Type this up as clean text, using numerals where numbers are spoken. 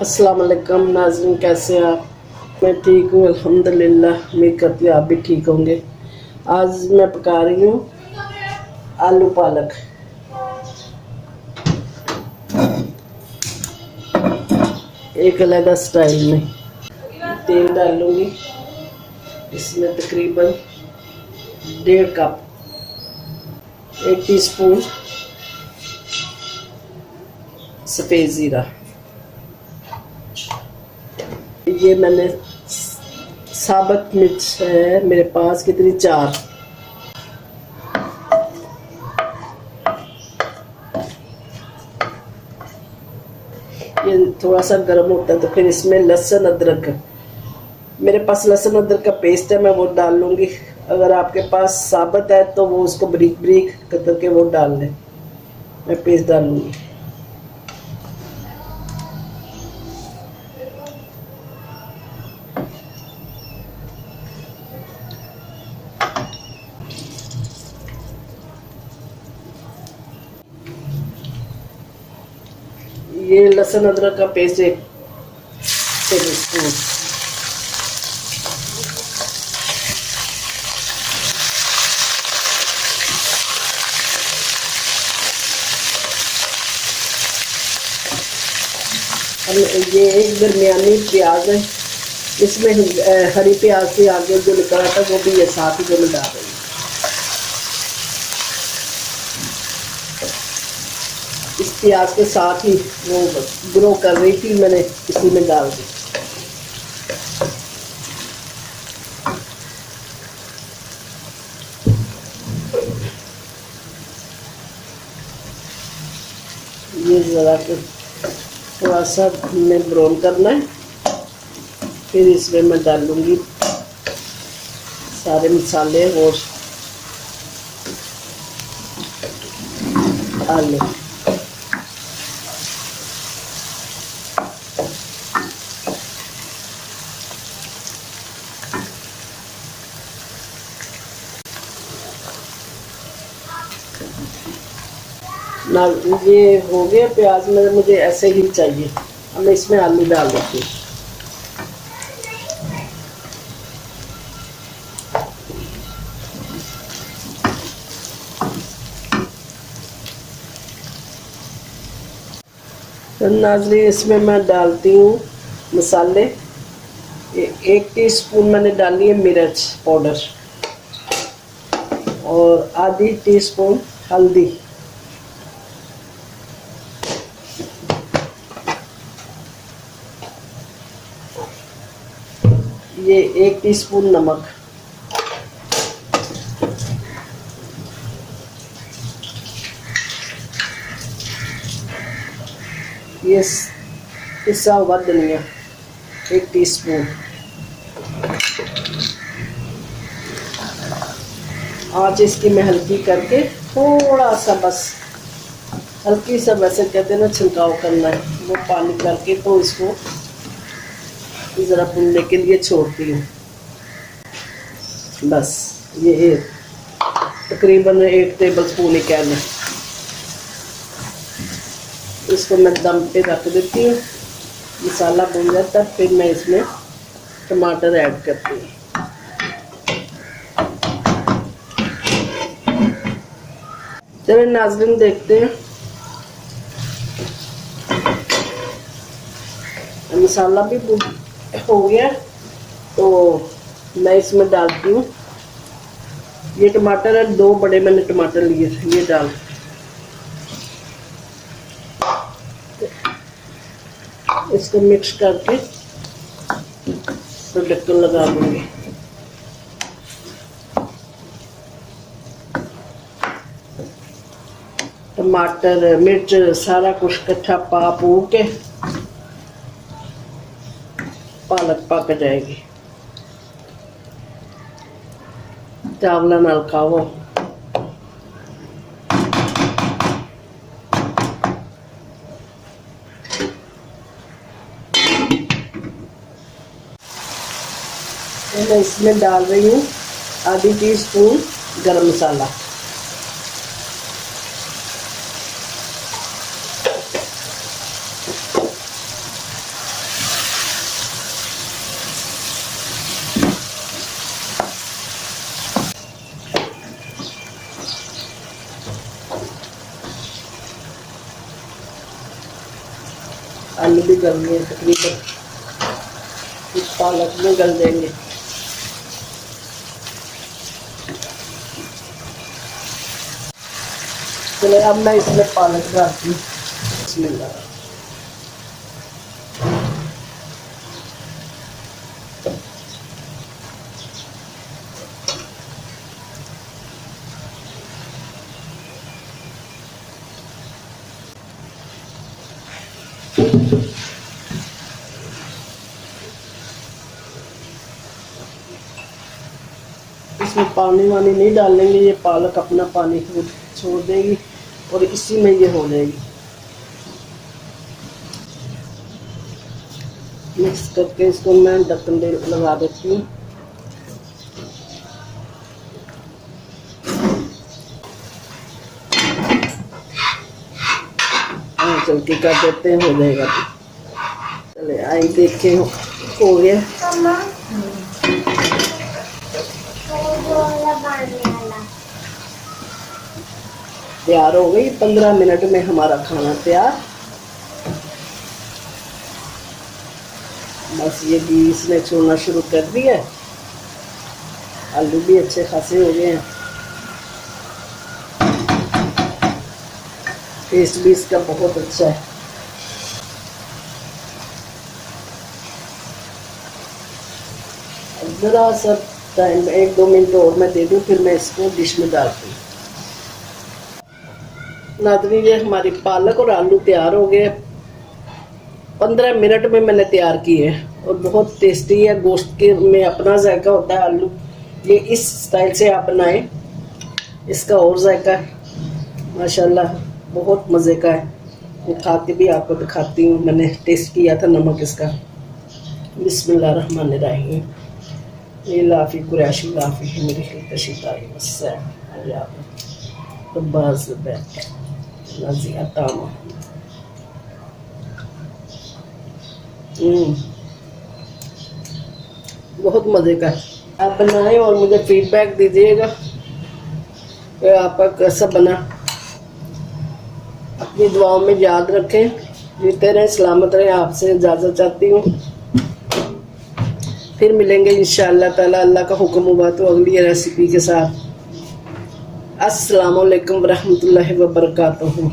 अस्सलाम वालेकुम नाज़रीन, कैसे हैं आप। मैं ठीक हूँ अल्हम्दुलिल्लाह। उम्मीद करती हूँ आप भी ठीक होंगे। आज मैं पका रही हूँ आलू पालक। एक अलग स्टाइल में तेल डालूँगी। इसमें तकरीबन 1.5 कप, 1 टीस्पून सफ़ेद ज़ीरा। ये मैंने साबुत मिर्च है मेरे पास, कितनी 4। ये थोड़ा सा गर्म होता है तो फिर इसमें लहसुन अदरक, मेरे पास लहसुन अदरक का पेस्ट है, मैं वो डाल लूँगी। अगर आपके पास साबुत है तो वो उसको बारीक बारीक कतर के वो डाल लें। मैं पेस्ट डाल लूँगी। ये लहसुन अदरक का पेस्ट 1 टेबलस्पून। ये एक दरमियानी प्याज है, इसमें हरी प्याज से आगे जो निकला था वो भी ये साथ ही जो मैं डाल रही हूँ। इस प्याज के साथ ही वो ग्रो कर रही थी, मैंने इसी में डाल दी। ये ज़रा थोड़ा सा हमें ब्राउन करना है, फिर इसमें मैं डाल लूँगी सारे मसाले और आलू। ना ये हो गया प्याज में, मुझे ऐसे ही चाहिए। अब मैं इसमें आलू डाल देती हूँ। तो नाज़रीन, इसमें मैं डालती हूँ मसाले। 1 टीस्पून मैंने डाली है मिर्च पाउडर और आधी टीस्पून हल्दी। ये 1 टीस्पून नमक। ये पिसा हुआ धनिया 1 टीस्पून। आँच इसकी मैं हल्की करके थोड़ा सा, बस हल्की सा, वैसे कहते हैं ना छिड़काव करना है, वो पानी करके तो इसको ज़रा भुनने के लिए छोड़ती हूँ। बस ये तकरीबन 1 टेबलस्पून ही कह लें। इसको मैं दम पे रख देती हूँ। मसाला भुन जाता है, फिर मैं इसमें टमाटर ऐड करती हूँ। चलिए नाज़रीन, देखते हैं। मसाला भी हो गया तो मैं इसमें डालती हूँ ये टमाटर है, 2 बड़े मैंने टमाटर लिए, ये डाल इसको मिक्स करके तो ढक्कन लगा दूंगी। टमाटर मिर्च सारा कुछ इकट्ठा पू के पालक पक जाएगी। चावल नाल खाओ। मैं इसमें डाल रही हूँ आधी टीस्पून गरम मसाला। आलू भी गल गए तकरीबन, फिर पालक में गल देंगे। चले अब मैं इसमें पालक डालती हूँ। बिस्मिल्लाह। इसमें पानी वानी नहीं डालेंगे, ये पालक अपना पानी छोड़ देगी और इसी में ये हो जाएगी। मिक्स करके इसको मैं ढक्कन लगा देती हूँ। चलती कर देते हैं, हो जाएगा। चले आई देखे हो गया। तैयार हो गई। 15 मिनट में हमारा खाना तैयार। बस ये भी इसने छोड़ना शुरू कर दिया। आलू भी अच्छे खासे हो गए हैं। टेस्ट भी इसका बहुत अच्छा है। ज़रा सा टाइम 1-2 मिनट और मैं दे दूँ, फिर मैं इसको डिश में डालती हूँ। नाज़रीन, ये हमारी पालक और आलू तैयार हो गए। 15 मिनट में मैंने तैयार किए और बहुत टेस्टी है। गोश्त के में अपना जायका होता है आलू, ये इस स्टाइल से आप बनाएं, इसका और जायका है माशाल्लाह, बहुत मज़े का है। वो खा के भी आपको दिखाती हूँ, मैंने टेस्ट किया था नमक इसका। बिस्मिल्लाहिर्रहमानिर्रहीम। ये लाफी कुरैशी लाफी है मेरी हिलतशिताई मस्से तो बस बैठ नज़िया तामा। बहुत मज़े का है। आप बनाएं और मुझे फीडबैक दीजिएगा कि आपका कैसा बना। अपनी दुआओं में याद रखें। जीते रहें, सलामत रहें। आपसे इजाज़त चाहती हूँ। फिर मिलेंगे इंशाअल्लाह ताला, अल्लाह का हुक्म हुआ तो अगली रेसिपी के साथ। अस्सलामु अलैकुम वरहमतुल्लाहि वबरकातुहू।